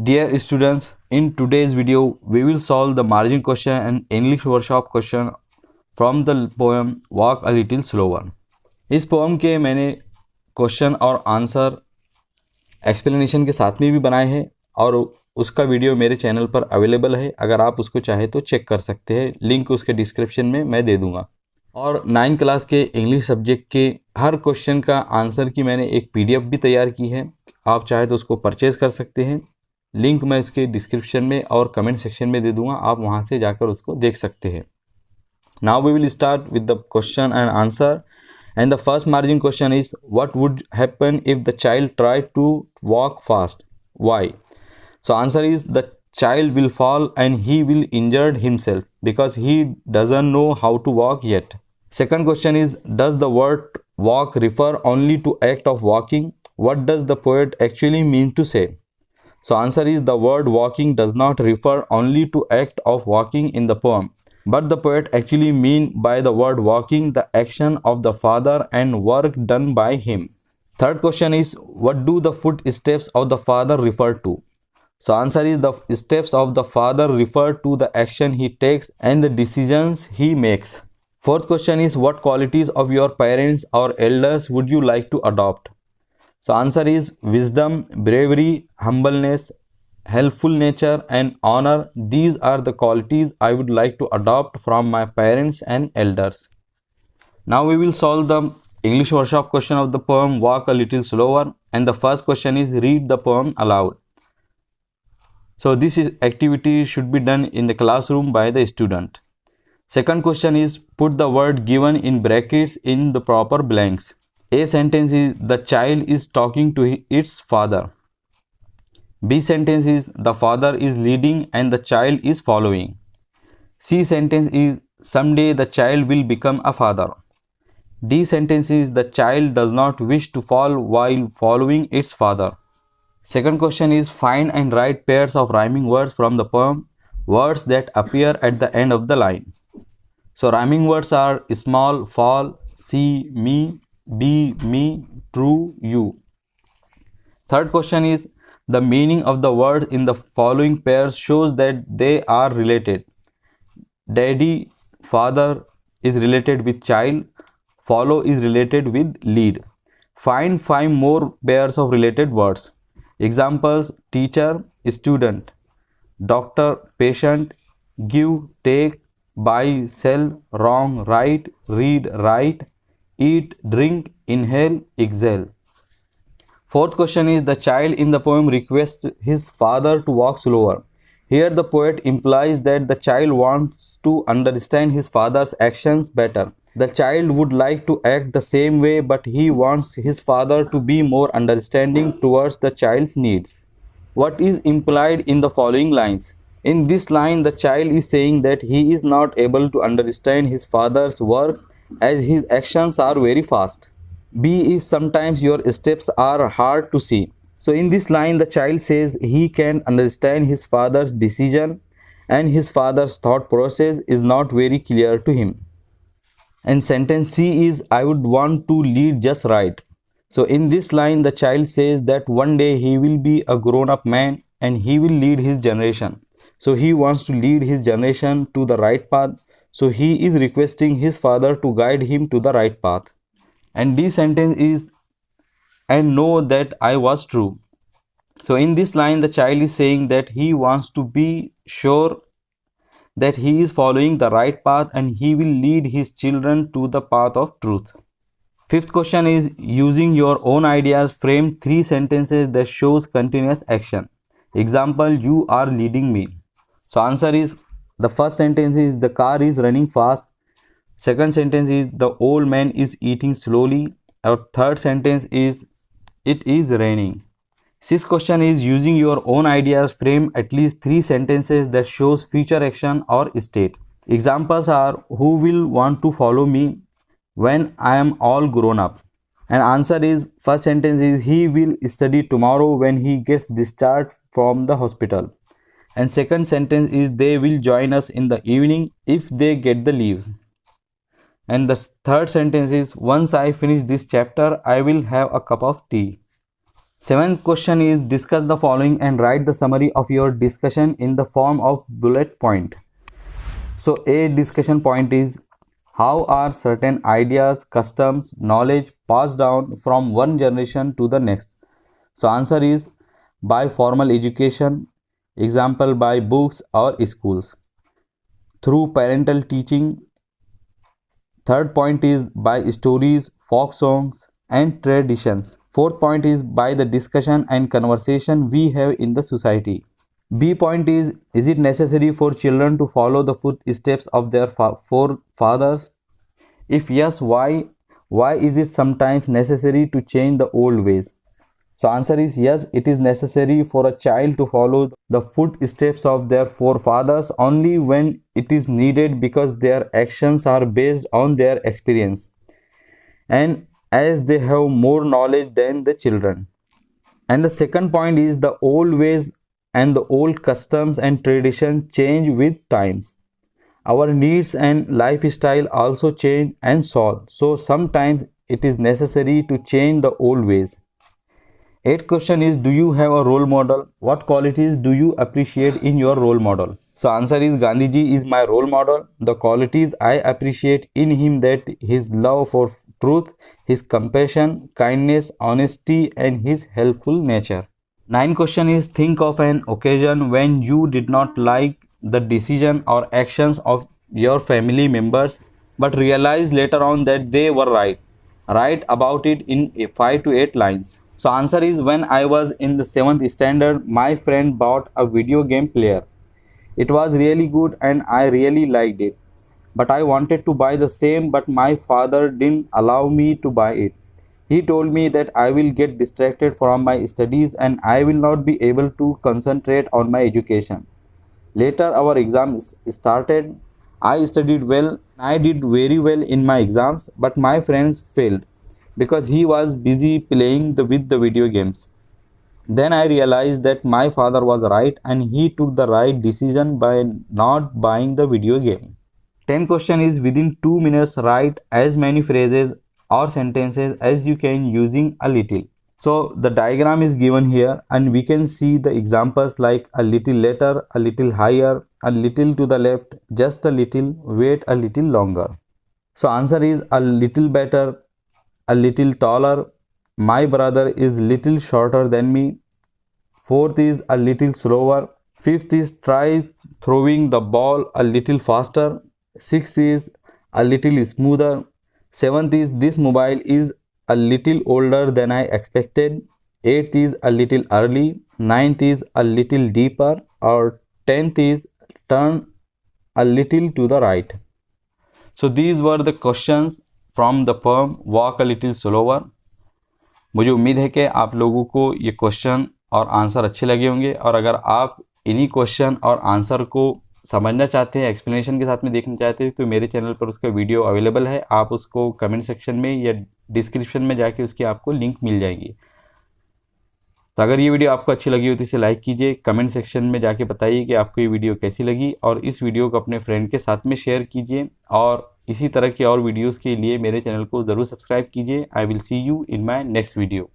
Dear students, in today's video, we will solve the margin question and English workshop question from the poem Walk a Little Slower. इस poem के मैंने question और answer explanation के साथ में भी बनाए हैं और उसका वीडियो मेरे चैनल पर अवेलेबल है। अगर आप उसको चाहे तो चेक कर सकते हैं, लिंक उसके डिस्क्रिप्शन में मैं दे दूंगा। और 9th क्लास के इंग्लिश सब्जेक्ट के हर क्वेश्चन का आंसर की मैंने एक PDF भी तैयार की है, आप चाहे तो उसको परचेज़ कर सकते हैं। लिंक मैं इसके डिस्क्रिप्शन में और कमेंट सेक्शन में दे दूंगा, आप वहां से जाकर उसको देख सकते हैं। Now we will start with the question and answer and the first margin question is what would happen if the child try to walk fast, why? So answer is the child will fall and he will injure himself because he doesn't know how to walk yet. Second question is, does the word walk refer only to act of walking? What does the poet actually mean to say? So answer is the word walking does not refer only to act of walking in the poem, but the poet actually mean by the word walking the action of the father and work done by him. Third question is, what do the footsteps of the father refer to? So answer is the steps of the father refer to the action he takes and the decisions he makes. Fourth question is, what qualities of your parents or elders would you like to adopt? So answer is wisdom, bravery, humbleness, helpful nature and honor. These are the qualities I would like to adopt from my parents and elders. Now we will solve the English workshop question of the poem Walk a Little Slower, and the first question is, read the poem aloud. So this activity should be done in the classroom by the student. Second question is, put the word given in brackets in the proper blanks. A sentence is, the child is talking to its father. B sentence is, the father is leading and the child is following. C sentence is, someday the child will become a father. D sentence is, the child does not wish to fall while following its father. Second question is, find and write pairs of rhyming words from the poem, words that appear at the end of the line. So rhyming words are small, fall, see, me, be, me, true, you. Third question is, the meaning of the words in the following pairs shows that they are related. Daddy, father is related with child, follow is related with lead. Find 5 more pairs of related words. Examples: teacher, student, doctor, patient, give, take, buy, sell, wrong, right, read, write, eat, drink, inhale, exhale. Fourth question is, the child in the poem requests his father to walk slower. Here the poet implies that the child wants to understand his father's actions better. The child would like to act the same way, but he wants his father to be more understanding towards the child's needs. What is implied in the following lines? In this line, the child is saying that he is not able to understand his father's works as his actions are very fast. B is, sometimes your steps are hard to see. So in this line, the child says he can understand his father's decision and his father's thought process is not very clear to him. And sentence C is, I would want to lead just right. So in this line, the child says that one day he will be a grown-up man and he will lead his generation. So he wants to lead his generation to the right path. So he is requesting his father to guide him to the right path. And D sentence is, and know that I was true. So in this line, the child is saying that he wants to be sure that he is following the right path and he will lead his children to the path of truth. Fifth question is, using your own ideas, frame 3 sentences that shows continuous action. Example, you are leading me. So answer is, the first sentence is, the car is running fast. Second sentence is, the old man is eating slowly. Our third sentence is, it is raining. Sixth question is, using your own ideas, frame at least 3 sentences that shows future action or state. Examples are, who will want to follow me when I am all grown up? And answer is, first sentence is, he will study tomorrow when he gets discharged from the hospital. And second sentence is, they will join us in the evening if they get the leaves. And the third sentence is, once I finish this chapter, I will have a cup of tea. Seventh question is discuss the following and write the summary of your discussion in the form of bullet point. So a discussion point is how are certain ideas, customs, knowledge passed down from one generation to the next. So answer is by formal education, example by books or schools, through parental teaching. Third point is by stories, folk songs and traditions. Fourth point is by the discussion and conversation we have in the society. B point is it necessary for children to follow the footsteps of their forefathers? If yes, why? Why is it sometimes necessary to change the old ways? So answer is yes, it is necessary for a child to follow the footsteps of their forefathers only when it is needed because their actions are based on their experience and as they have more knowledge than the children. And the second point is the old ways and the old customs and traditions change with time. Our needs and lifestyle also change and solve. So sometimes it is necessary to change the old ways. Eighth question is, do you have a role model? What qualities do you appreciate in your role model? So answer is Gandhiji is my role model. The qualities I appreciate in him that his love for truth, his compassion, kindness, honesty and his helpful nature. Ninth question is, think of an occasion when you did not like the decision or actions of your family members but realized later on that they were right. Write about it in 5 to 8 lines. So answer is when I was in the 7th standard, my friend bought a video game player. It was really good and I really liked it. But I wanted to buy the same but my father didn't allow me to buy it. He told me that I will get distracted from my studies and I will not be able to concentrate on my education. Later our exams started. I studied well. I did very well in my exams, but my friends failed because he was busy playing with the video games. Then I realized that my father was right and he took the right decision by not buying the video game. 10th question is within 2 minutes write as many phrases or sentences as you can using a little. So the diagram is given here and we can see the examples like a little later, a little higher, a little to the left, just a little, wait a little longer. So answer is a little better, a little taller, my brother is little shorter than me. Fourth is a little slower. Fifth is try throwing the ball a little faster. Sixth is a little smoother. Seventh is this mobile is a little older than I expected. Eighth is a little early. Ninth is a little deeper. Or 10th is turn a little to the right. So these were the questions from the poem Walk a Little Slower. मुझे उम्मीद है कि आप लोगों को ये question और answer अच्छे लगे होंगे और अगर आप इन्हीं क्वेश्चन और आंसर को समझना चाहते हैं, एक्सप्लेनेशन के साथ में देखना चाहते हैं तो मेरे चैनल पर उसका वीडियो अवेलेबल है। आप उसको कमेंट सेक्शन में या डिस्क्रिप्शन में जाके उसकी आपको लिंक मिल जाएगी। तो अगर ये वीडियो आपको अच्छी लगी हो तो इसे लाइक कीजिए, कमेंट सेक्शन में जाके बताइए कि आपको ये वीडियो कैसी लगी और इस वीडियो को अपने फ्रेंड के साथ में शेयर कीजिए और इसी तरह के और वीडियोस के लिए मेरे चैनल को ज़रूर सब्सक्राइब कीजिए। I will see you in my next video.